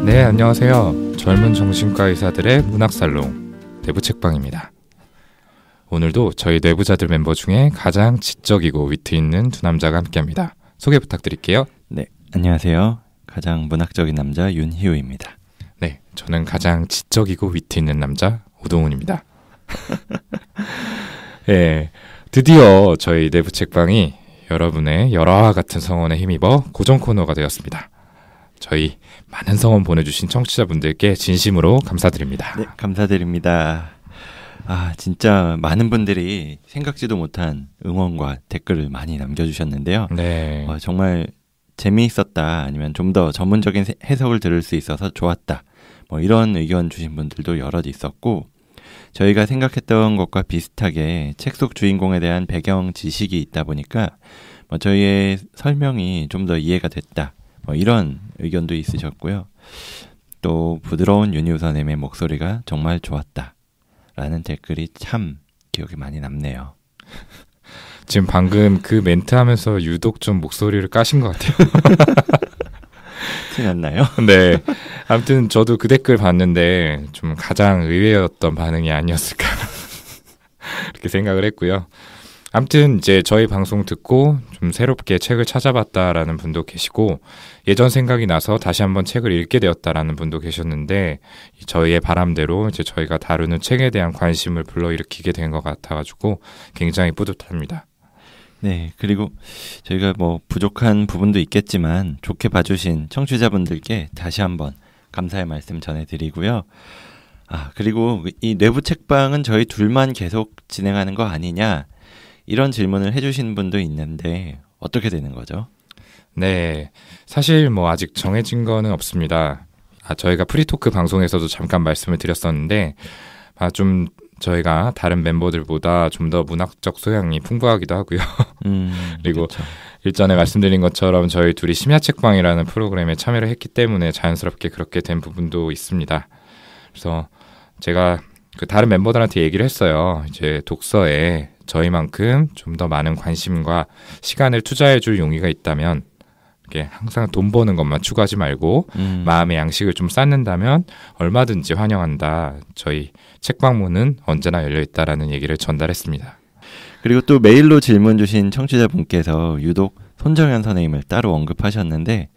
네, 안녕하세요. 젊은 정신과 의사들의 문학살롱 내부책방입니다. 오늘도 저희 내부자들 멤버 중에 가장 지적이고 위트 있는 두 남자가 함께합니다. 소개 부탁드릴게요. 네, 안녕하세요. 가장 문학적인 남자 윤희우입니다. 네, 저는 가장 지적이고 위트 있는 남자 오동훈입니다. 네, 드디어 저희 내부책방이 여러분의 열화와 같은 성원에 힘입어 고정 코너가 되었습니다. 저희 많은 성원 보내주신 청취자분들께 진심으로 감사드립니다. 네, 감사드립니다. 진짜 많은 분들이 생각지도 못한 응원과 댓글을 많이 남겨주셨는데요. 네. 정말 재미있었다, 아니면 좀 더 전문적인 해석을 들을 수 있어서 좋았다, 이런 의견 주신 분들도 여럿 있었고, 저희가 생각했던 것과 비슷하게 책 속 주인공에 대한 배경 지식이 있다 보니까 저희의 설명이 좀 더 이해가 됐다, 이런 의견도 있으셨고요. 또 부드러운 윤희우 선생님의 목소리가 정말 좋았다 라는 댓글이 참 기억에 많이 남네요. 지금 방금 그 멘트 하면서 유독 좀 목소리를 까신 것 같아요. 티났나요? 네. 아무튼 저도 그 댓글 봤는데 좀 가장 의외였던 반응이 아니었을까 이렇게 생각을 했고요. 아무튼 이제 저희 방송 듣고 좀 새롭게 책을 찾아봤다라는 분도 계시고, 예전 생각이 나서 다시 한번 책을 읽게 되었다라는 분도 계셨는데, 저희의 바람대로 이제 저희가 다루는 책에 대한 관심을 불러일으키게 된 것 같아가지고 굉장히 뿌듯합니다. 네, 그리고 저희가 부족한 부분도 있겠지만 좋게 봐주신 청취자분들께 다시 한번 감사의 말씀 전해드리고요. 그리고 이 내부 책방은 저희 둘만 계속 진행하는 거 아니냐, 이런 질문을 해주신 분도 있는데 어떻게 되는 거죠? 네, 사실 아직 정해진 거는 없습니다. 저희가 프리토크 방송에서도 잠깐 말씀을 드렸었는데, 좀 저희가 다른 멤버들보다 좀 더 문학적 소양이 풍부하기도 하고요. 그리고 그렇죠. 일전에 말씀드린 것처럼 저희 둘이 심야책방이라는 프로그램에 참여를 했기 때문에 자연스럽게 그렇게 된 부분도 있습니다. 그래서 제가 그 다른 멤버들한테 얘기를 했어요. 이제 독서에 저희만큼 좀 더 많은 관심과 시간을 투자해줄 용의가 있다면, 이렇게 항상 돈 버는 것만 추구하지 말고 마음의 양식을 좀 쌓는다면 얼마든지 환영한다. 저희 책방문은 언제나 열려있다라는 얘기를 전달했습니다. 그리고 또 메일로 질문 주신 청취자분께서 유독 손정현 선생님을 따로 언급하셨는데,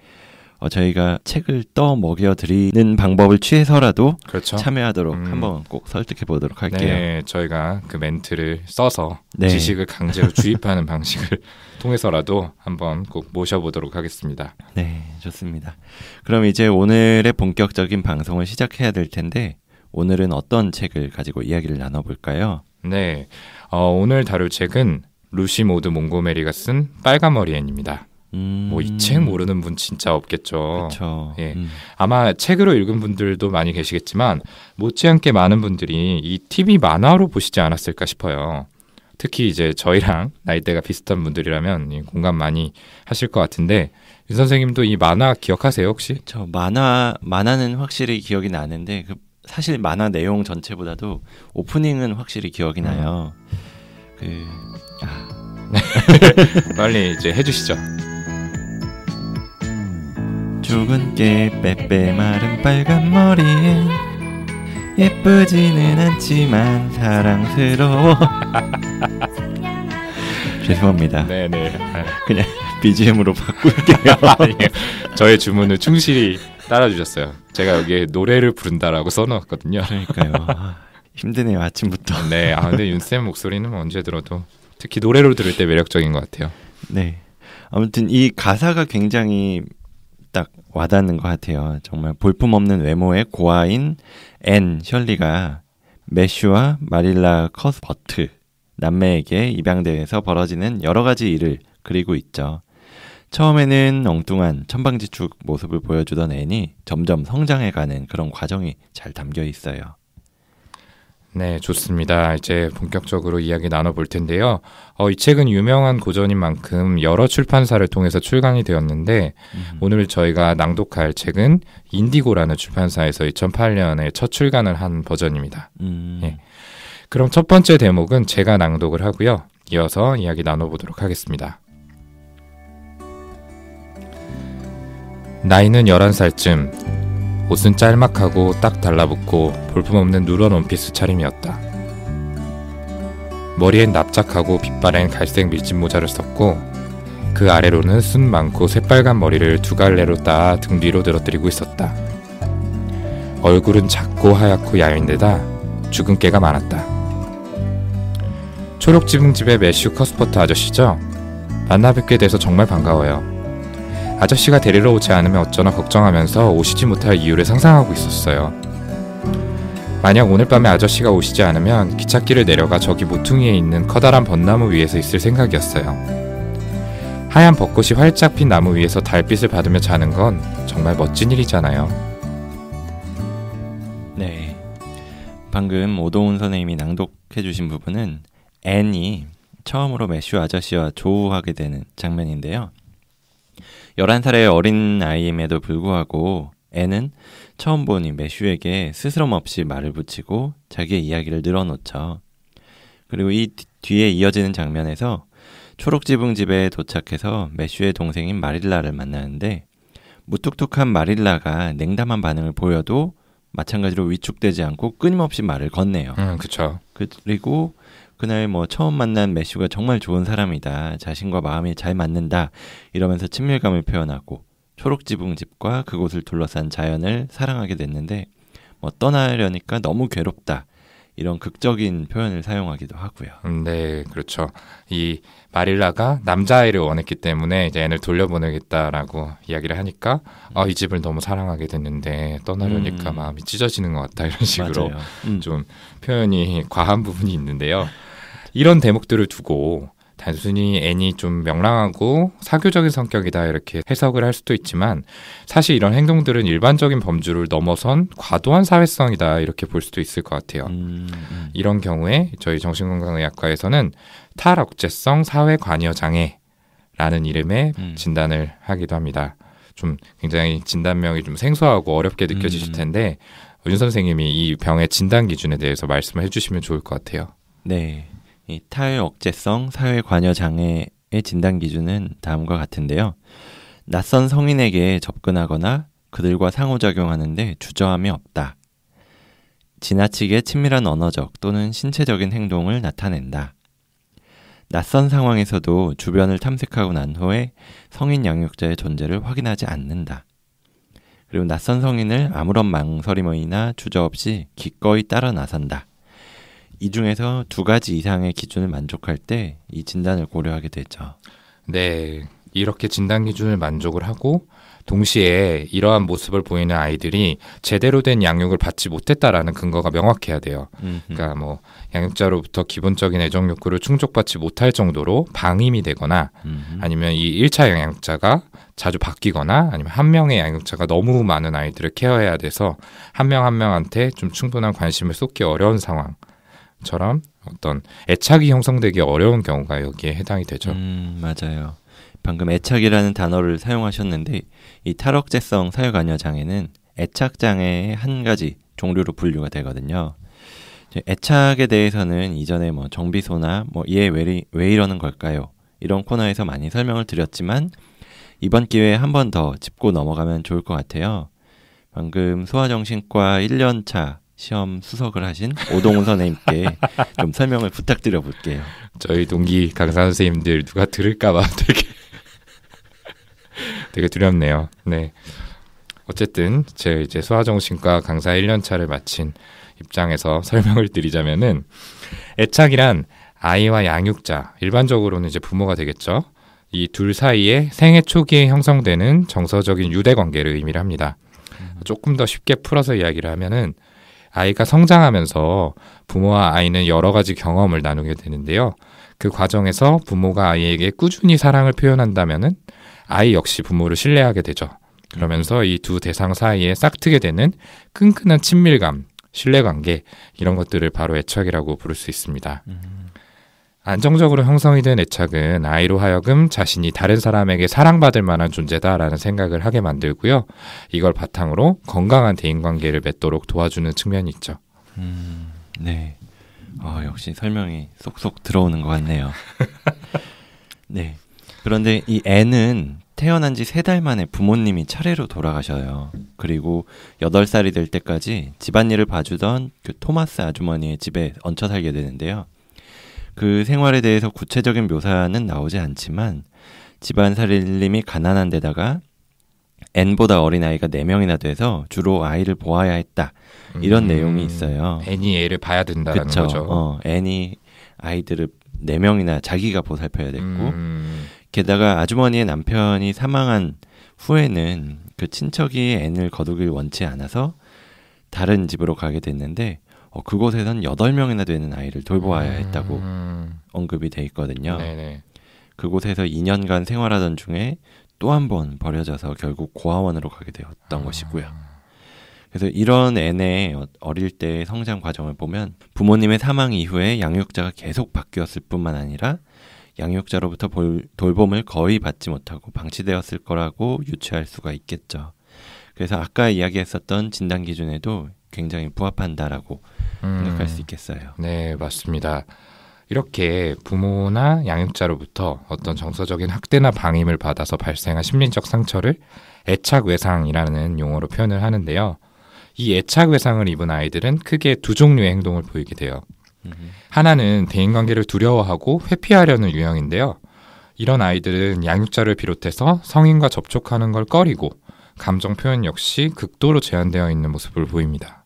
저희가 책을 떠 먹여드리는 방법을 취해서라도 그렇죠. 참여하도록 한번 꼭 설득해 보도록 할게요. 네, 저희가 그 멘트를 써서 네. 지식을 강제로 주입하는 방식을 통해서라도 한번 꼭 모셔보도록 하겠습니다. 네, 좋습니다. 그럼 이제 오늘의 본격적인 방송을 시작해야 될 텐데, 오늘은 어떤 책을 가지고 이야기를 나눠볼까요? 네, 오늘 다룰 책은 루시 모드 몽고메리가 쓴 빨간머리 앤입니다. 이 책 모르는 분 진짜 없겠죠. 그렇죠. 예. 아마 책으로 읽은 분들도 많이 계시겠지만 못지않게 많은 분들이 이 TV 만화로 보시지 않았을까 싶어요. 특히 이제 저희랑 나이대가 비슷한 분들이라면 공감 많이 하실 것 같은데, 윤 선생님도 이 만화 기억하세요 혹시? 저 만화는 확실히 기억이 나는데, 사실 만화 내용 전체보다도 오프닝은 확실히 기억이 나요. 빨리 이제 해주시죠. 죽은 게 빼빼 마른 빨간 머리에 예쁘지는 않지만 사랑스러워. 죄송합니다. 네네. 그냥 BGM으로 바꿀게요. 저의 주문을 충실히 따라주셨어요. 제가 여기에 노래를 부른다라고 써놓았거든요. 그러니까요. 힘드네요, 아침부터. 네, 근데 윤쌤 목소리는 언제 들어도 특히 노래로 들을 때 매력적인 것 같아요. 네. 아무튼 이 가사가 굉장히 딱 와닿는 것 같아요. 정말 볼품없는 외모의 고아인 앤 셜리가 매슈와 마릴라 커스버트 남매에게 입양대에서 벌어지는 여러 가지 일을 그리고 있죠. 처음에는 엉뚱한 천방지축 모습을 보여주던 앤이 점점 성장해가는 그런 과정이 잘 담겨 있어요. 네, 좋습니다. 이제 본격적으로 이야기 나눠볼 텐데요. 이 책은 유명한 고전인 만큼 여러 출판사를 통해서 출간이 되었는데, 오늘 저희가 낭독할 책은 인디고라는 출판사에서 2008년에 첫 출간을 한 버전입니다. 예. 그럼 첫 번째 대목은 제가 낭독을 하고요. 이어서 이야기 나눠보도록 하겠습니다. 나이는 11살쯤 옷은 짤막하고 딱 달라붙고 볼품없는 누런 원피스 차림이었다. 머리엔 납작하고 빛바랜 갈색 밀짚 모자를 썼고 그 아래로는 순 많고 새빨간 머리를 두 갈래로 따 등 뒤로 늘어뜨리고 있었다. 얼굴은 작고 하얗고 야윈데다 주근깨가 많았다. 초록지붕집의 매슈 커스퍼트 아저씨죠? 만나 뵙게 돼서 정말 반가워요. 아저씨가 데리러 오지 않으면 어쩌나 걱정하면서 오시지 못할 이유를 상상하고 있었어요. 만약 오늘 밤에 아저씨가 오시지 않으면 기찻길을 내려가 저기 모퉁이에 있는 커다란 벚나무 위에서 있을 생각이었어요. 하얀 벚꽃이 활짝 핀 나무 위에서 달빛을 받으며 자는 건 정말 멋진 일이잖아요. 네, 방금 오동훈 선생님이 낭독해주신 부분은 앤이 처음으로 매슈 아저씨와 조우하게 되는 장면인데요. 11살의 어린 아이임에도 불구하고 앤은 처음 보니 매슈에게 스스럼 없이 말을 붙이고 자기의 이야기를 늘어놓죠. 그리고 이 뒤에 이어지는 장면에서 초록지붕집에 도착해서 매슈의 동생인 마릴라를 만나는데 무뚝뚝한 마릴라가 냉담한 반응을 보여도 마찬가지로 위축되지 않고 끊임없이 말을 건네요. 그쵸. 그리고 그날 처음 만난 매슈가 정말 좋은 사람이다. 자신과 마음이 잘 맞는다. 이러면서 친밀감을 표현하고 초록지붕집과 그곳을 둘러싼 자연을 사랑하게 됐는데 떠나려니까 너무 괴롭다. 이런 극적인 표현을 사용하기도 하고요. 네, 그렇죠. 이 마릴라가 남자아이를 원했기 때문에 이제 애를 돌려보내겠다라고 이야기를 하니까 이 집을 너무 사랑하게 됐는데 떠나려니까 마음이 찢어지는 것 같다. 이런 식으로 좀 표현이 과한 부분이 있는데요. 이런 대목들을 두고 단순히 앤이 좀 명랑하고 사교적인 성격이다 이렇게 해석을 할 수도 있지만 사실 이런 행동들은 일반적인 범주를 넘어선 과도한 사회성이다 이렇게 볼 수도 있을 것 같아요. 이런 경우에 저희 정신건강의학과에서는 탈억제성 사회관여장애라는 이름의 진단을 하기도 합니다. 좀 굉장히 진단명이 좀 생소하고 어렵게 느껴지실 텐데 윤 선생님이 이 병의 진단 기준에 대해서 말씀을 해주시면 좋을 것 같아요. 네. 이 탈억제성 사회관여장애의 진단 기준은 다음과 같은데요. 낯선 성인에게 접근하거나 그들과 상호작용하는데 주저함이 없다. 지나치게 친밀한 언어적 또는 신체적인 행동을 나타낸다. 낯선 상황에서도 주변을 탐색하고 난 후에 성인 양육자의 존재를 확인하지 않는다. 그리고 낯선 성인을 아무런 망설임이나 주저없이 기꺼이 따라 나선다. 이 중에서 2가지 이상의 기준을 만족할 때 이 진단을 고려하게 되죠. 네, 이렇게 진단 기준을 만족을 하고 동시에 이러한 모습을 보이는 아이들이 제대로 된 양육을 받지 못했다라는 근거가 명확해야 돼요. 그러니까 양육자로부터 기본적인 애정 욕구를 충족받지 못할 정도로 방임이 되거나 아니면 이 1차 양육자가 자주 바뀌거나 아니면 한 명의 양육자가 너무 많은 아이들을 케어해야 돼서 한 명 한 명한테 좀 충분한 관심을 쏟기 어려운 상황처럼 어떤 애착이 형성되기 어려운 경우가 여기에 해당이 되죠. 맞아요. 방금 애착이라는 단어를 사용하셨는데 이 탈억제성 사회관여장애는 애착장애의 한 가지 종류로 분류가 되거든요. 애착에 대해서는 이전에 정비소나 얘 왜 이러는 걸까요? 이런 코너에서 많이 설명을 드렸지만 이번 기회에 한 번 더 짚고 넘어가면 좋을 것 같아요. 방금 소아정신과 1년차 시험 수석을 하신 오동훈 선생님께 좀 설명을 부탁드려 볼게요. 저희 동기 강사 선생님들 누가 들을까봐 되게 두렵네요. 네. 어쨌든 제 이제 소아정신과 강사 1년차를 마친 입장에서 설명을 드리자면은 애착이란 아이와 양육자, 일반적으로는 이제 부모가 되겠죠. 이 둘 사이에 생애 초기에 형성되는 정서적인 유대 관계를 의미를 합니다. 조금 더 쉽게 풀어서 이야기를 하면은 아이가 성장하면서 부모와 아이는 여러 가지 경험을 나누게 되는데요. 그 과정에서 부모가 아이에게 꾸준히 사랑을 표현한다면은 아이 역시 부모를 신뢰하게 되죠. 그러면서 이 두 대상 사이에 싹트게 되는 끈끈한 친밀감, 신뢰관계 이런 것들을 바로 애착이라고 부를 수 있습니다. 안정적으로 형성이 된 애착은 아이로 하여금 자신이 다른 사람에게 사랑받을 만한 존재다라는 생각을 하게 만들고요. 이걸 바탕으로 건강한 대인관계를 맺도록 도와주는 측면이 있죠. 네. 역시 설명이 쏙쏙 들어오는 것 같네요. 네. 그런데 이 애는 태어난 지 3달 만에 부모님이 차례로 돌아가셔요. 그리고 8살이 될 때까지 집안일을 봐주던 그 토마스 아주머니의 집에 얹혀 살게 되는데요. 그 생활에 대해서 구체적인 묘사는 나오지 않지만 집안 살림이 가난한 데다가 앤보다 어린 아이가 4명이나 돼서 주로 아이를 보아야 했다. 이런 내용이 있어요. 앤이 애를 봐야 된다는 그쵸? 거죠. 앤이 아이들을 4명이나 자기가 보살펴야 됐고 게다가 아주머니의 남편이 사망한 후에는 그 친척이 앤을 거두길 원치 않아서 다른 집으로 가게 됐는데 그곳에선 8명이나 되는 아이를 돌보아야 했다고 언급이 돼 있거든요. 네네. 그곳에서 2년간 생활하던 중에 또 한 번 버려져서 결국 고아원으로 가게 되었던 것이고요. 그래서 이런 앤의 어릴 때의 성장 과정을 보면 부모님의 사망 이후에 양육자가 계속 바뀌었을 뿐만 아니라 양육자로부터 돌봄을 거의 받지 못하고 방치되었을 거라고 유추할 수가 있겠죠. 그래서 아까 이야기했었던 진단 기준에도 굉장히 부합한다라고 생각할 수 있겠어요. 네, 맞습니다. 이렇게 부모나 양육자로부터 어떤 정서적인 학대나 방임을 받아서 발생한 심리적 상처를 애착외상이라는 용어로 표현을 하는데요. 이 애착외상을 입은 아이들은 크게 두 종류의 행동을 보이게 돼요. 하나는 대인관계를 두려워하고 회피하려는 유형인데요. 이런 아이들은 양육자를 비롯해서 성인과 접촉하는 걸 꺼리고 감정 표현 역시 극도로 제한되어 있는 모습을 보입니다.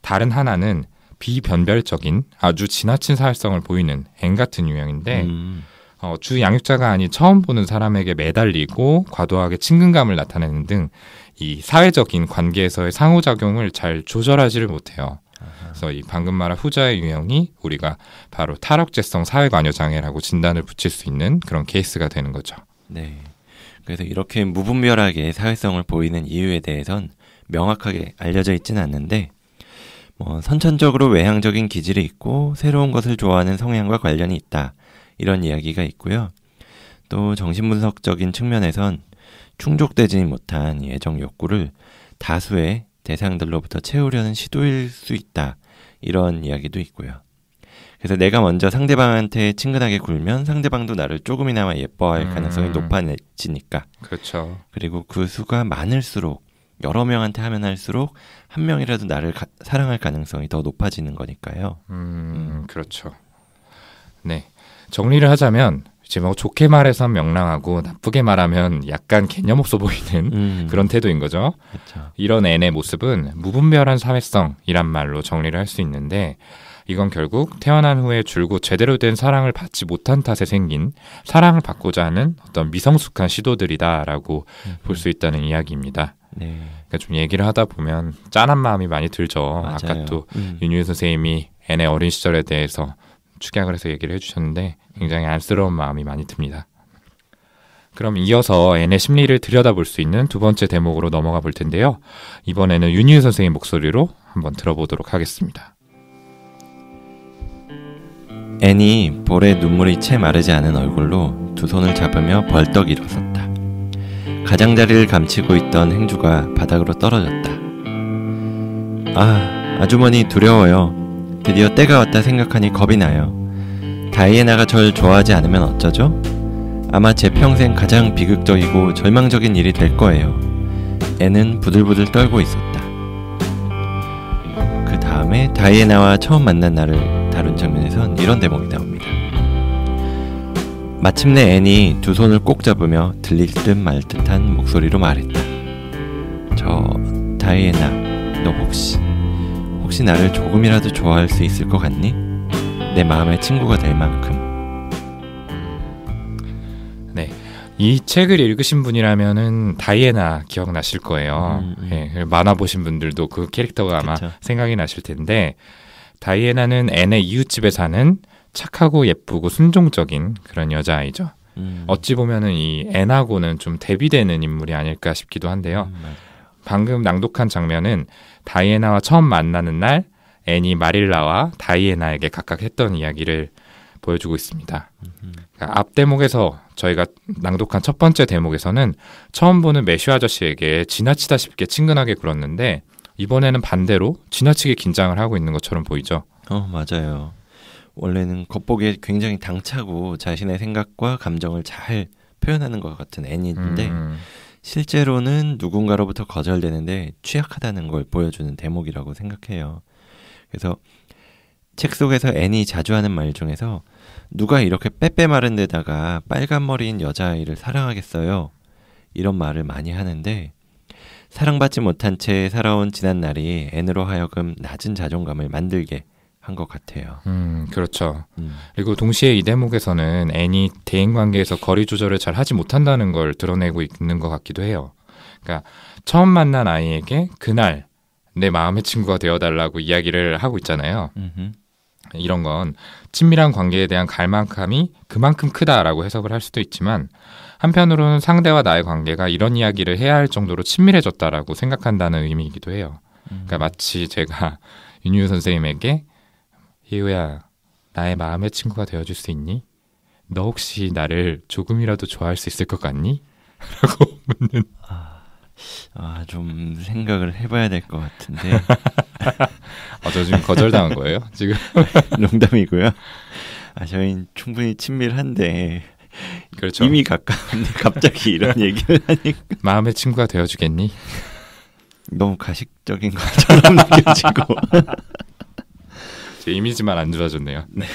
다른 하나는 비변별적인 아주 지나친 사회성을 보이는 앤 같은 유형인데 주 양육자가 아닌 처음 보는 사람에게 매달리고 과도하게 친근감을 나타내는 등 이 사회적인 관계에서의 상호작용을 잘 조절하지를 못해요. 그래서 이 방금 말한 후자의 유형이 우리가 바로 탈억제성 사회관여장애라고 진단을 붙일 수 있는 그런 케이스가 되는 거죠. 네. 그래서 이렇게 무분별하게 사회성을 보이는 이유에 대해선 명확하게 알려져 있지는 않는데 선천적으로 외향적인 기질이 있고 새로운 것을 좋아하는 성향과 관련이 있다. 이런 이야기가 있고요. 또 정신분석적인 측면에선 충족되지 못한 애정 욕구를 다수의 대상들로부터 채우려는 시도일 수 있다. 이런 이야기도 있고요. 그래서 내가 먼저 상대방한테 친근하게 굴면 상대방도 나를 조금이나마 예뻐할 가능성이 높아지니까. 그렇죠. 그리고 그 수가 많을수록 여러 명한테 하면 할수록 한 명이라도 나를 사랑할 가능성이 더 높아지는 거니까요. 그렇죠. 네. 정리를 하자면 이제 뭐 좋게 말해서 명랑하고 나쁘게 말하면 약간 개념 없어 보이는 그런 태도인 거죠. 그렇죠. 이런 앤의 모습은 무분별한 사회성이란 말로 정리를 할 수 있는데 이건 결국 태어난 후에 줄곧 제대로 된 사랑을 받지 못한 탓에 생긴 사랑을 받고자 하는 어떤 미성숙한 시도들이다라고 볼 수 있다는 이야기입니다. 네. 그러니까 좀 얘기를 하다 보면 짠한 마음이 많이 들죠. 맞아요. 아까 또 윤유희 선생님이 앤의 어린 시절에 대해서 축약을 해서 얘기를 해주셨는데 굉장히 안쓰러운 마음이 많이 듭니다. 그럼 이어서 앤의 심리를 들여다볼 수 있는 두 번째 대목으로 넘어가 볼 텐데요. 이번에는 윤유희 선생님 목소리로 한번 들어보도록 하겠습니다. 앤이 볼에 눈물이 채 마르지 않은 얼굴로 두 손을 잡으며 벌떡 일어섰다. 가장자리를 감추고 있던 행주가 바닥으로 떨어졌다. 아주머니 두려워요. 드디어 때가 왔다 생각하니 겁이 나요. 다이애나가 절 좋아하지 않으면 어쩌죠? 아마 제 평생 가장 비극적이고 절망적인 일이 될 거예요. 앤은 부들부들 떨고 있었다. 그 다음에 다이애나와 처음 만난 날을 다룬 장면에선 이런 대목이 나옵니다. 마침내 앤이 두 손을 꼭 잡으며 들릴 듯 말 듯한 목소리로 말했다. 다이애나, 너 혹시 나를 조금이라도 좋아할 수 있을 것 같니? 내 마음의 친구가 될 만큼. 네, 이 책을 읽으신 분이라면은 다이애나 기억나실 거예요. 네, 만화 보신 분들도 그 캐릭터가 아마 그쵸. 생각이 나실 텐데 다이애나는 앤의 이웃집에 사는 착하고 예쁘고 순종적인 그런 여자아이죠. 어찌 보면은 이 앤하고는 좀 대비되는 인물이 아닐까 싶기도 한데요. 방금 낭독한 장면은 다이애나와 처음 만나는 날 앤이 마릴라와 다이애나에게 각각 했던 이야기를 보여주고 있습니다. 그러니까 앞 대목에서 저희가 낭독한 첫 번째 대목에서는 처음 보는 매슈 아저씨에게 지나치다 싶게 친근하게 굴었는데 이번에는 반대로 지나치게 긴장을 하고 있는 것처럼 보이죠. 맞아요. 원래는 겉보기에 굉장히 당차고 자신의 생각과 감정을 잘 표현하는 것 같은 앤인데 실제로는 누군가로부터 거절되는데 취약하다는 걸 보여주는 대목이라고 생각해요. 그래서 책 속에서 앤이 자주 하는 말 중에서 누가 이렇게 빼빼 마른 데다가 빨간 머리인 여자아이를 사랑하겠어요? 이런 말을 많이 하는데 사랑받지 못한 채 살아온 지난 날이 앤으로 하여금 낮은 자존감을 만들게 한 것 같아요. 그렇죠. 그리고 동시에 이 대목에서는 앤이 대인관계에서 거리 조절을 잘 하지 못한다는 걸 드러내고 있는 것 같기도 해요. 그러니까 처음 만난 아이에게 그날 내 마음의 친구가 되어달라고 이야기를 하고 있잖아요. 이런 건 친밀한 관계에 대한 갈망감이 그만큼 크다라고 해석을 할 수도 있지만 한편으로는 상대와 나의 관계가 이런 이야기를 해야 할 정도로 친밀해졌다라고 생각한다는 의미이기도 해요. 그러니까 마치 제가 윤유 선생님에게 희우야, 나의 마음의 친구가 되어줄 수 있니? 너 혹시 나를 조금이라도 좋아할 수 있을 것 같니? 라고 묻는. 좀 생각을 해봐야 될 것 같은데. 저 지금 거절당한 거예요? 지금? 농담이고요. 저희는 충분히 친밀한데. 그렇죠. 이미 가까운데 갑자기 이런 얘기를 하니까. 마음의 친구가 되어주겠니? 너무 가식적인 것처럼 느껴지고. 제 이미지만 안 좋아졌네요. 네.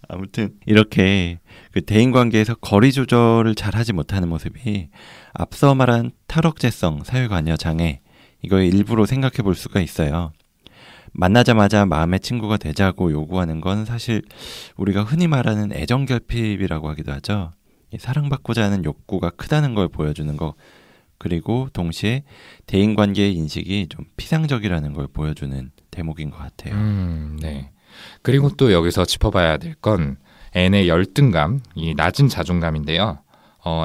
아무튼 이렇게 그 대인관계에서 거리 조절을 잘하지 못하는 모습이 앞서 말한 탈억제성 사회관여 장애, 이걸 일부러 생각해 볼 수가 있어요. 만나자마자 마음의 친구가 되자고 요구하는 건 사실 우리가 흔히 말하는 애정결핍이라고 하기도 하죠. 사랑받고자 하는 욕구가 크다는 걸 보여주는 거, 그리고 동시에 대인관계의 인식이 좀 피상적이라는 걸 보여주는 대목인 것 같아요. 네. 그리고 또 여기서 짚어봐야 될 건 앤의 열등감, 이 낮은 자존감인데요.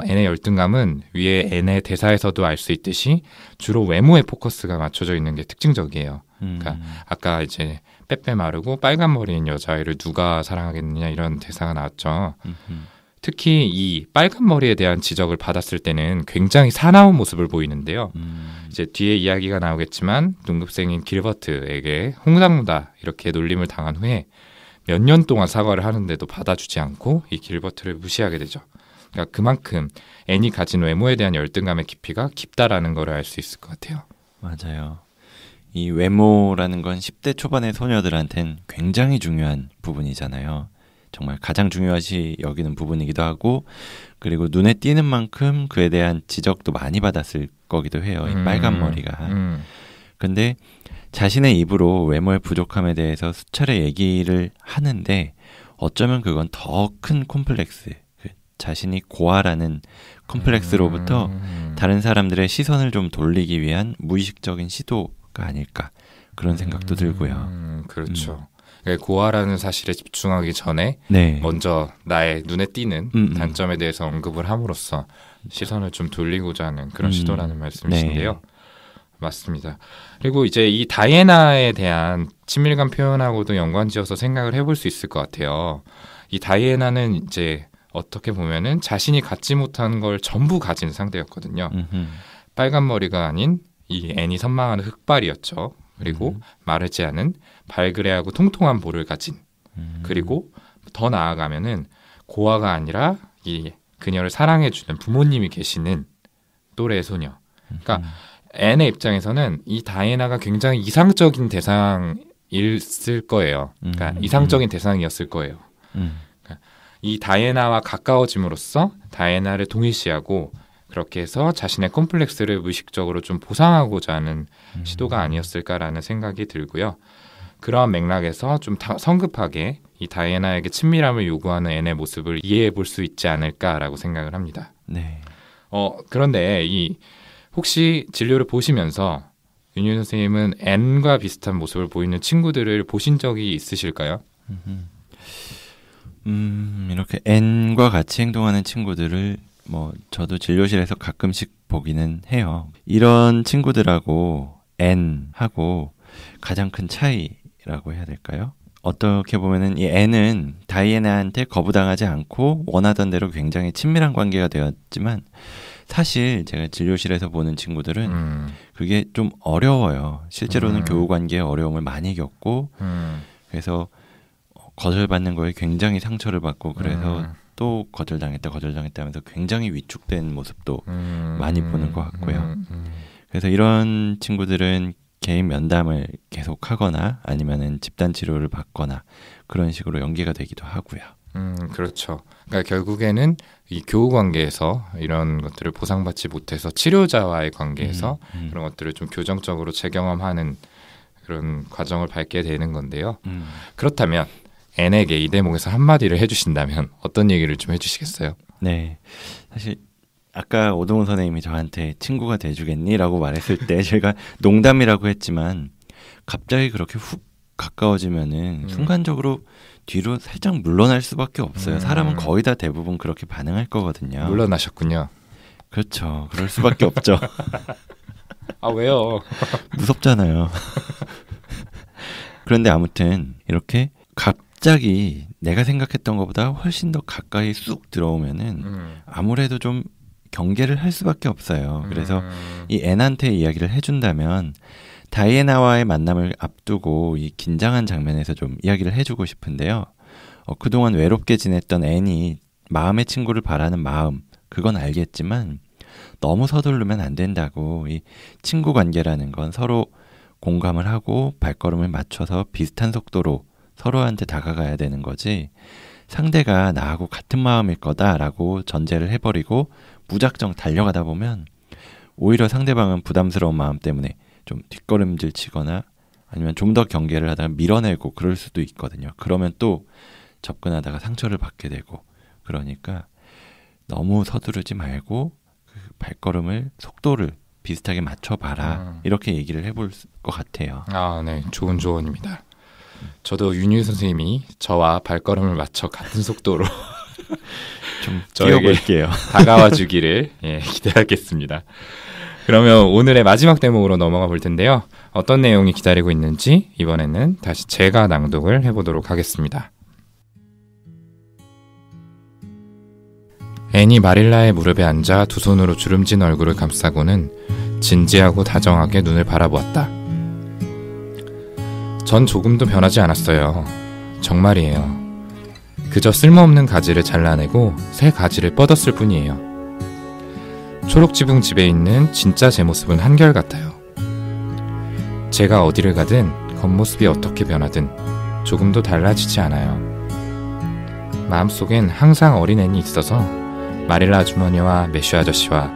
앤의 열등감은 위에 앤의 대사에서도 알 수 있듯이 주로 외모에 포커스가 맞춰져 있는 게 특징적이에요. 그러니까 아까 이제 빼빼 마르고 빨간 머리인 여자아이를 누가 사랑하겠느냐 이런 대사가 나왔죠. 특히 이 빨간 머리에 대한 지적을 받았을 때는 굉장히 사나운 모습을 보이는데요. 이제 뒤에 이야기가 나오겠지만 등급생인 길버트에게 홍상무다 이렇게 놀림을 당한 후에 몇 년 동안 사과를 하는데도 받아주지 않고 이 길버트를 무시하게 되죠. 그러니까 그만큼 앤이 가진 외모에 대한 열등감의 깊이가 깊다라는 걸 알 수 있을 것 같아요. 맞아요. 이 외모라는 건 10대 초반의 소녀들한텐 굉장히 중요한 부분이잖아요. 정말 가장 중요시 여기는 부분이기도 하고, 그리고 눈에 띄는 만큼 그에 대한 지적도 많이 받았을 거기도 해요. 이 빨간 머리가. 근데 자신의 입으로 외모의 부족함에 대해서 수차례 얘기를 하는데 어쩌면 그건 더 큰 콤플렉스, 자신이 고아라는 콤플렉스로부터 다른 사람들의 시선을 좀 돌리기 위한 무의식적인 시도가 아닐까, 그런 생각도 들고요. 그렇죠. 고아라는 사실에 집중하기 전에 네. 먼저 나의 눈에 띄는 단점에 대해서 언급을 함으로써 시선을 좀 돌리고자 하는 그런 시도라는 말씀이신데요. 네. 맞습니다. 그리고 이제 이 다이애나에 대한 친밀감 표현하고도 연관지어서 생각을 해볼 수 있을 것 같아요. 이 다이애나는 이제 어떻게 보면은 자신이 갖지 못한 걸 전부 가진 상대였거든요. 빨간 머리가 아닌 이 앤이 선망하는 흑발이었죠. 그리고 마르지 않은 발그레하고 통통한 볼을 가진, 그리고 더 나아가면은 고아가 아니라 이 그녀를 사랑해주는 부모님이 계시는 또래의 소녀. 그러니까 앤의 입장에서는 이 다이애나가 굉장히 이상적인 대상이었을 거예요. 그러니까 이상적인 대상이었을 거예요. 그러니까 이 다이애나와 가까워짐으로써 다이애나를 동일시하고 그렇게 해서 자신의 콤플렉스를 무의식적으로 좀 보상하고자 하는 시도가 아니었을까라는 생각이 들고요. 그러한 맥락에서 좀 성급하게 이 다이애나에게 친밀함을 요구하는 앤의 모습을 이해해 볼 수 있지 않을까라고 생각을 합니다. 네. 그런데 혹시 진료를 보시면서 윤유 선생님은 앤과 비슷한 모습을 보이는 친구들을 보신 적이 있으실까요? 이렇게 앤과 같이 행동하는 친구들을 저도 진료실에서 가끔씩 보기는 해요. 이런 친구들하고 앤하고 가장 큰 차이라고 해야 될까요? 어떻게 보면은 이 앤은 다이애나한테 거부당하지 않고 원하던 대로 굉장히 친밀한 관계가 되었지만 사실 제가 진료실에서 보는 친구들은 그게 좀 어려워요. 실제로는 교우 관계에 어려움을 많이 겪고 그래서 거절받는 거에 굉장히 상처를 받고 그래서 또 거절당했다 하면서 굉장히 위축된 모습도 많이 보는 것 같고요. 그래서 이런 친구들은 개인 면담을 계속하거나 아니면은 집단 치료를 받거나 그런 식으로 연계가 되기도 하고요. 그렇죠. 그러니까 결국에는 이 교우 관계에서 이런 것들을 보상받지 못해서 치료자와의 관계에서 그런 것들을 좀 교정적으로 재경험하는 그런 과정을 밟게 되는 건데요. 그렇다면 N에게 이 대목에서 한마디를 해주신다면 어떤 얘기를 좀 해주시겠어요? 네, 사실 아까 오동훈 선생님이 저한테 친구가 돼주겠니? 라고 말했을 때 제가 농담이라고 했지만 갑자기 그렇게 훅 가까워지면은 순간적으로 뒤로 살짝 물러날 수밖에 없어요. 사람은 거의 다 대부분 그렇게 반응할 거거든요. 물러나셨군요. 그렇죠. 그럴 수밖에 없죠. 아, 왜요? 무섭잖아요. 그런데 아무튼 이렇게 갑자기 내가 생각했던 것보다 훨씬 더 가까이 쑥 들어오면은 아무래도 좀 경계를 할 수밖에 없어요. 그래서 이 N한테 이야기를 해준다면 다이애나와의 만남을 앞두고 이 긴장한 장면에서 좀 이야기를 해주고 싶은데요. 그동안 외롭게 지냈던 N이 마음의 친구를 바라는 마음, 그건 알겠지만 너무 서두르면 안 된다고. 이 친구 관계라는 건 서로 공감을 하고 발걸음을 맞춰서 비슷한 속도로 서로한테 다가가야 되는 거지, 상대가 나하고 같은 마음일 거다라고 전제를 해버리고 무작정 달려가다 보면 오히려 상대방은 부담스러운 마음 때문에 좀 뒷걸음질 치거나 아니면 좀 더 경계를 하다가 밀어내고 그럴 수도 있거든요. 그러면 또 접근하다가 상처를 받게 되고, 그러니까 너무 서두르지 말고 그 발걸음을 속도를 비슷하게 맞춰봐라, 이렇게 얘기를 해볼 것 같아요. 아, 네, 좋은 조언입니다. 저도 윤유 선생님이 저와 발걸음을 맞춰 같은 속도로 좀 뛰어볼게요. 다가와 주기를 기대하겠습니다. 그러면 오늘의 마지막 대목으로 넘어가 볼 텐데요. 어떤 내용이 기다리고 있는지 이번에는 다시 제가 낭독을 해보도록 하겠습니다. 앤이 마릴라의 무릎에 앉아 두 손으로 주름진 얼굴을 감싸고는 진지하고 다정하게 눈을 바라보았다. 전 조금도 변하지 않았어요. 정말이에요. 그저 쓸모없는 가지를 잘라내고 새 가지를 뻗었을 뿐이에요. 초록지붕 집에 있는 진짜 제 모습은 한결같아요. 제가 어디를 가든 겉모습이 어떻게 변하든 조금도 달라지지 않아요. 마음속엔 항상 어린 앤이 있어서 마릴라 아주머니와 매슈 아저씨와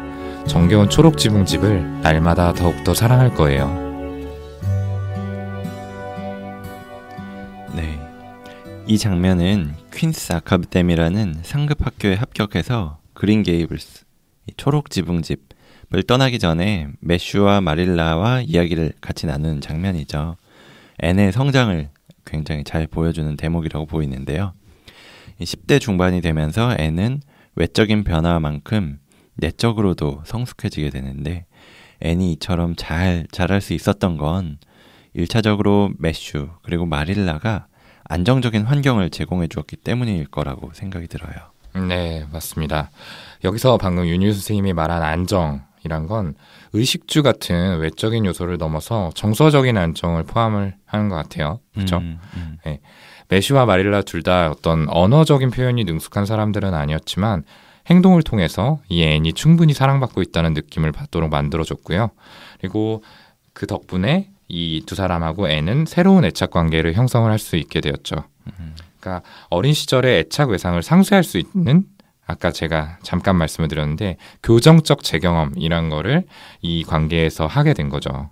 정겨운 초록지붕 집을 날마다 더욱더 사랑할 거예요. 네, 이 장면은 퀸스 아카데미라는 상급 학교에 합격해서 그린 게이블스, 초록 지붕집을 떠나기 전에 매슈와 마릴라와 이야기를 같이 나누는 장면이죠. 앤의 성장을 굉장히 잘 보여주는 대목이라고 보이는데요. 10대 중반이 되면서 앤은 외적인 변화만큼 내적으로도 성숙해지게 되는데, 앤이 이처럼 잘 자랄 수 있었던 건 1차적으로 매슈 그리고 마릴라가 안정적인 환경을 제공해 주었기 때문일 거라고 생각이 들어요. 네, 맞습니다. 여기서 방금 윤유 선생님이 말한 안정이란 건 의식주 같은 외적인 요소를 넘어서 정서적인 안정을 포함을 하는 것 같아요. 그렇죠? 네. 매슈와 마릴라 둘 다 어떤 언어적인 표현이 능숙한 사람들은 아니었지만 행동을 통해서 이 앤이 충분히 사랑받고 있다는 느낌을 받도록 만들어줬고요. 그리고 그 덕분에 이 두 사람하고 앤은 새로운 애착 관계를 형성을 할 수 있게 되었죠. 그러니까 어린 시절의 애착 외상을 상쇄할 수 있는, 아까 제가 잠깐 말씀을 드렸는데 교정적 재경험이란 거를 이 관계에서 하게 된 거죠.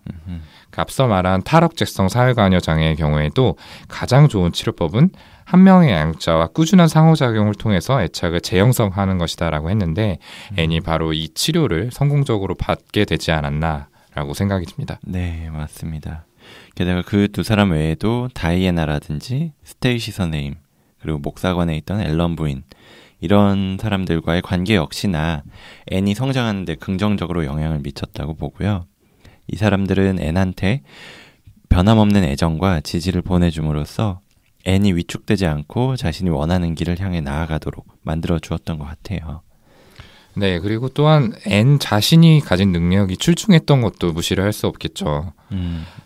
앞서 말한 탈억제성 사회관여 장애의 경우에도 가장 좋은 치료법은 한 명의 양육자와 꾸준한 상호작용을 통해서 애착을 재형성하는 것이다라고 했는데 앤이 바로 이 치료를 성공적으로 받게 되지 않았나라고 생각이 듭니다. 네, 맞습니다. 게다가 그 두 사람 외에도 다이애나라든지 스테이시 선생님, 그리고 목사관에 있던 앨런 부인, 이런 사람들과의 관계 역시나 앤이 성장하는 데 긍정적으로 영향을 미쳤다고 보고요. 이 사람들은 앤한테 변함없는 애정과 지지를 보내줌으로써 앤이 위축되지 않고 자신이 원하는 길을 향해 나아가도록 만들어 주었던 것 같아요. 네, 그리고 또한 앤 자신이 가진 능력이 출중했던 것도 무시를 할 수 없겠죠.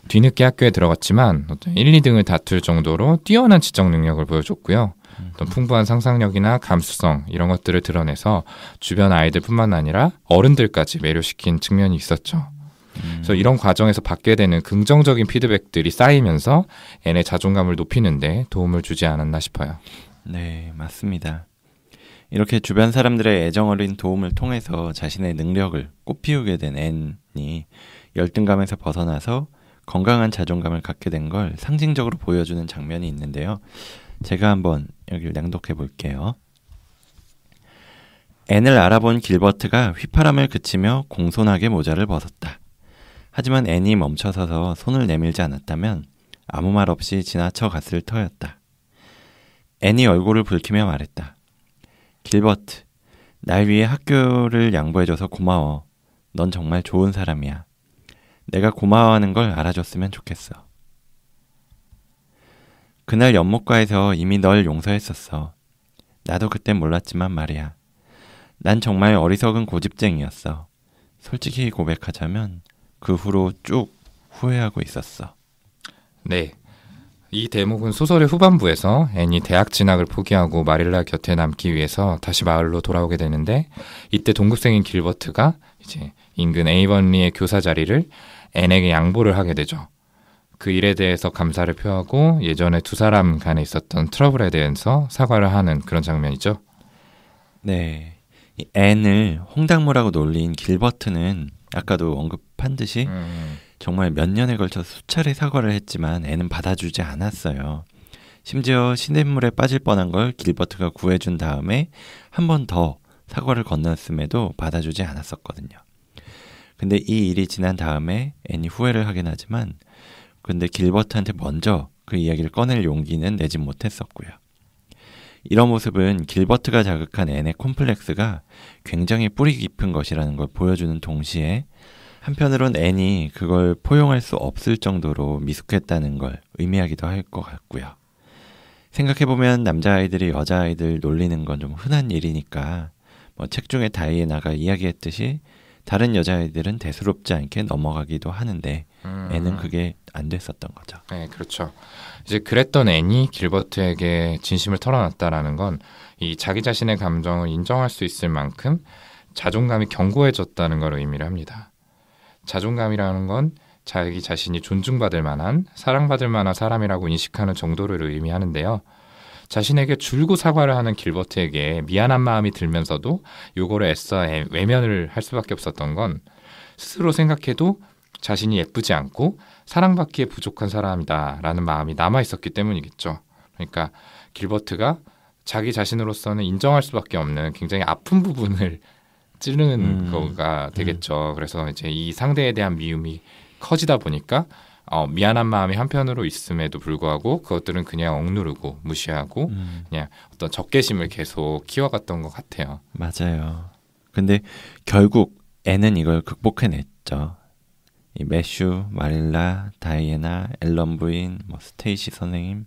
뒤늦게 학교에 들어갔지만 1, 2등을 다툴 정도로 뛰어난 지적 능력을 보여줬고요. 어떤 풍부한 상상력이나 감수성 이런 것들을 드러내서 주변 아이들뿐만 아니라 어른들까지 매료시킨 측면이 있었죠. 그래서 이런 과정에서 받게 되는 긍정적인 피드백들이 쌓이면서 앤의 자존감을 높이는데 도움을 주지 않았나 싶어요. 네, 맞습니다. 이렇게 주변 사람들의 애정어린 도움을 통해서 자신의 능력을 꽃피우게 된 앤이 열등감에서 벗어나서 건강한 자존감을 갖게 된 걸 상징적으로 보여주는 장면이 있는데요. 제가 한번 여기를 낭독해 볼게요. 앤을 알아본 길버트가 휘파람을 그치며 공손하게 모자를 벗었다. 하지만 앤이 멈춰서서 손을 내밀지 않았다면 아무 말 없이 지나쳐 갔을 터였다. 앤이 얼굴을 붉히며 말했다. 길버트, 날 위해 학교를 양보해줘서 고마워. 넌 정말 좋은 사람이야. 내가 고마워하는 걸 알아줬으면 좋겠어. 그날 연못가에서 이미 널 용서했었어. 나도 그땐 몰랐지만 말이야. 난 정말 어리석은 고집쟁이였어. 솔직히 고백하자면 그 후로 쭉 후회하고 있었어. 네. 이 대목은 소설의 후반부에서 앤이 대학 진학을 포기하고 마릴라 곁에 남기 위해서 다시 마을로 돌아오게 되는데 이때 동급생인 길버트가 이제 인근 에이번리의 교사 자리를 앤에게 양보를 하게 되죠. 그 일에 대해서 감사를 표하고 예전에 두 사람 간에 있었던 트러블에 대해서 사과를 하는 그런 장면이죠. 네. 이 앤을 홍당무라고 놀린 길버트는 아까도 언급한 듯이 정말 몇 년에 걸쳐 수차례 사과를 했지만 앤은 받아주지 않았어요. 심지어 시냇물에 빠질 뻔한 걸 길버트가 구해준 다음에 한 번 더 사과를 건넜음에도 받아주지 않았었거든요. 근데 이 일이 지난 다음에 앤이 후회를 하긴 하지만 근데 길버트한테 먼저 그 이야기를 꺼낼 용기는 내지 못했었고요. 이런 모습은 길버트가 자극한 앤의 콤플렉스가 굉장히 뿌리 깊은 것이라는 걸 보여주는 동시에 한편으론 앤이 그걸 포용할 수 없을 정도로 미숙했다는 걸 의미하기도 할 것 같고요. 생각해보면 남자아이들이 여자아이들 놀리는 건 좀 흔한 일이니까 뭐 책 중에 다이애나가 이야기했듯이 다른 여자아이들은 대수롭지 않게 넘어가기도 하는데 앤은 그게 안 됐었던 거죠. 네, 그렇죠. 이제 그랬던 앤이 길버트에게 진심을 털어놨다라는 건 이 자기 자신의 감정을 인정할 수 있을 만큼 자존감이 견고해졌다는 걸 의미를 합니다. 자존감이라는 건 자기 자신이 존중받을 만한, 사랑받을 만한 사람이라고 인식하는 정도를 의미하는데요. 자신에게 줄곧 사과를 하는 길버트에게 미안한 마음이 들면서도 요거를 애써 외면을 할 수밖에 없었던 건 스스로 생각해도 자신이 예쁘지 않고 사랑받기에 부족한 사람이다라는 마음이 남아있었기 때문이겠죠. 그러니까 길버트가 자기 자신으로서는 인정할 수밖에 없는 굉장히 아픈 부분을 찌르는 거가 되겠죠. 그래서 이제 이 상대에 대한 미움이 커지다 보니까 미안한 마음이 한편으로 있음에도 불구하고 그것들은 그냥 억누르고 무시하고 그냥 어떤 적개심을 계속 키워갔던 것 같아요. 맞아요. 근데 결국 앤은 이걸 극복해냈죠. 이 매슈, 마릴라, 다이애나, 앨런 부인, 뭐 스테이시 선생님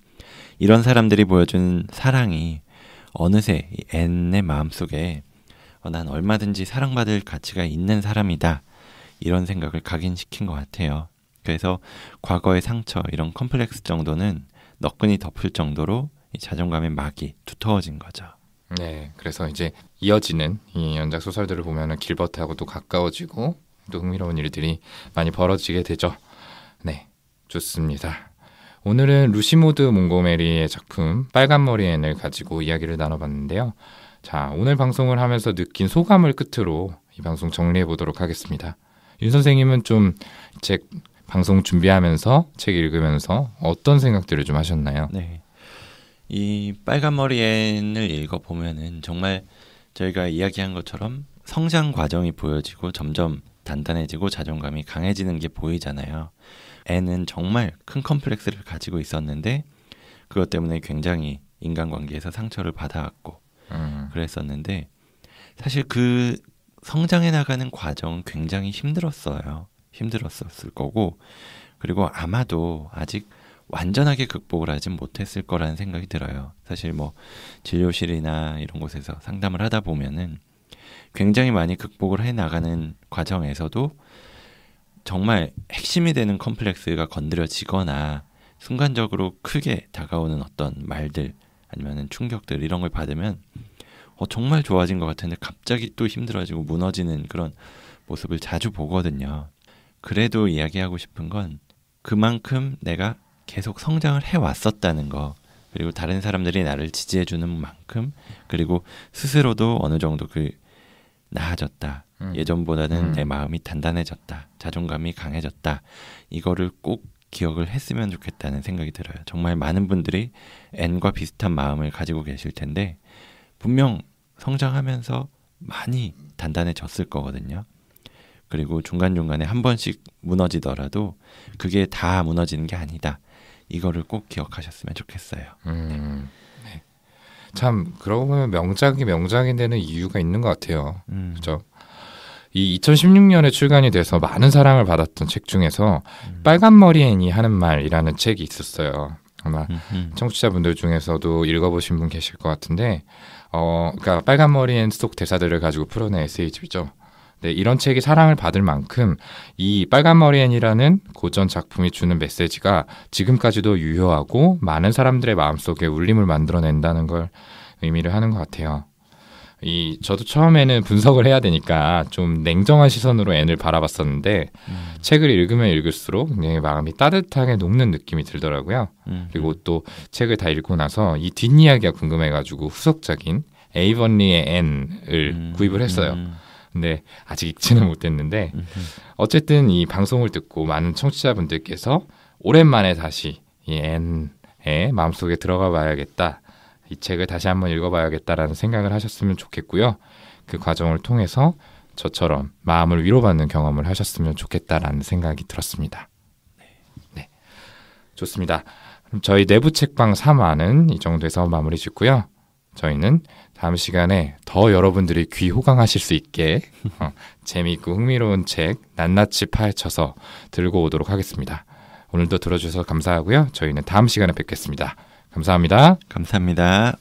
이런 사람들이 보여준 사랑이 어느새 이 앤의 마음속에 난 얼마든지 사랑받을 가치가 있는 사람이다 이런 생각을 각인시킨 것 같아요. 그래서 과거의 상처 이런 컴플렉스 정도는 너끈히 덮을 정도로 이 자존감의 막이 두터워진 거죠. 네, 그래서 이제 이어지는 이 연작 소설들을 보면은 길버트하고도 가까워지고 또 흥미로운 일들이 많이 벌어지게 되죠. 네, 좋습니다. 오늘은 루시모드 몽고메리의 작품 빨간 머리 앤을 가지고 이야기를 나눠봤는데요. 자, 오늘 방송을 하면서 느낀 소감을 끝으로 이 방송 정리해 보도록 하겠습니다. 윤 선생님은 좀 책 방송 준비하면서 책 읽으면서 어떤 생각들을 좀 하셨나요? 네, 이 빨간 머리 앤을 읽어보면은 정말 저희가 이야기한 것처럼 성장 과정이 보여지고 점점 단단해지고 자존감이 강해지는 게 보이잖아요. 앤은 정말 큰 컴플렉스를 가지고 있었는데 그것 때문에 굉장히 인간관계에서 상처를 받아왔고 그랬었는데 사실 그 성장해 나가는 과정은 굉장히 힘들었어요. 힘들었을 거고 그리고 아마도 아직 완전하게 극복을 하진 못했을 거라는 생각이 들어요. 사실 뭐 진료실이나 이런 곳에서 상담을 하다 보면은 굉장히 많이 극복을 해 나가는 과정에서도 정말 핵심이 되는 컴플렉스가 건드려지거나 순간적으로 크게 다가오는 어떤 말들 아니면 충격들 이런 걸 받으면 정말 좋아진 것 같은데 갑자기 또 힘들어지고 무너지는 그런 모습을 자주 보거든요. 그래도 이야기하고 싶은 건 그만큼 내가 계속 성장을 해왔었다는 거, 그리고 다른 사람들이 나를 지지해주는 만큼, 그리고 스스로도 어느 정도 나아졌다. 예전보다는 내 마음이 단단해졌다. 자존감이 강해졌다. 이거를 꼭 기억을 했으면 좋겠다는 생각이 들어요. 정말 많은 분들이 N과 비슷한 마음을 가지고 계실 텐데 분명 성장하면서 많이 단단해졌을 거거든요. 그리고 중간중간에 한 번씩 무너지더라도 그게 다 무너지는 게 아니다. 이거를 꼭 기억하셨으면 좋겠어요. 네. 참 그러고 보면 명작이 명작이 되는 이유가 있는 것 같아요. 그렇죠? 이 2016년에 출간이 돼서 많은 사랑을 받았던 책 중에서 빨간머리 애니 하는 말이라는 책이 있었어요. 아마 청취자분들 중에서도 읽어보신 분 계실 것 같은데 그러니까 빨간머리 앤 속 대사들을 가지고 풀어낸 에세이집이죠. 네, 이런 책이 사랑을 받을 만큼 이 빨간머리 앤이라는 고전 작품이 주는 메시지가 지금까지도 유효하고 많은 사람들의 마음속에 울림을 만들어낸다는 걸 의미를 하는 것 같아요. 저도 처음에는 분석을 해야 되니까 좀 냉정한 시선으로 앤을 바라봤었는데 책을 읽으면 읽을수록 굉장히 마음이 따뜻하게 녹는 느낌이 들더라고요. 그리고 또 책을 다 읽고 나서 이 뒷이야기가 궁금해가지고 후속작인 에이번리의 앤을 구입을 했어요. 근데 아직 읽지는 못했는데 어쨌든 이 방송을 듣고 많은 청취자분들께서 오랜만에 다시 이 앤의 마음속에 들어가 봐야겠다. 이 책을 다시 한번 읽어봐야겠다라는 생각을 하셨으면 좋겠고요. 그 과정을 통해서 저처럼 마음을 위로받는 경험을 하셨으면 좋겠다라는 생각이 들었습니다. 네, 좋습니다. 그럼 저희 내부 책방 3화는 이 정도에서 마무리 짓고요. 저희는 다음 시간에 더 여러분들이 귀 호강하실 수 있게 재미있고 흥미로운 책 낱낱이 파헤쳐서 들고 오도록 하겠습니다. 오늘도 들어주셔서 감사하고요. 저희는 다음 시간에 뵙겠습니다. 감사합니다. 감사합니다.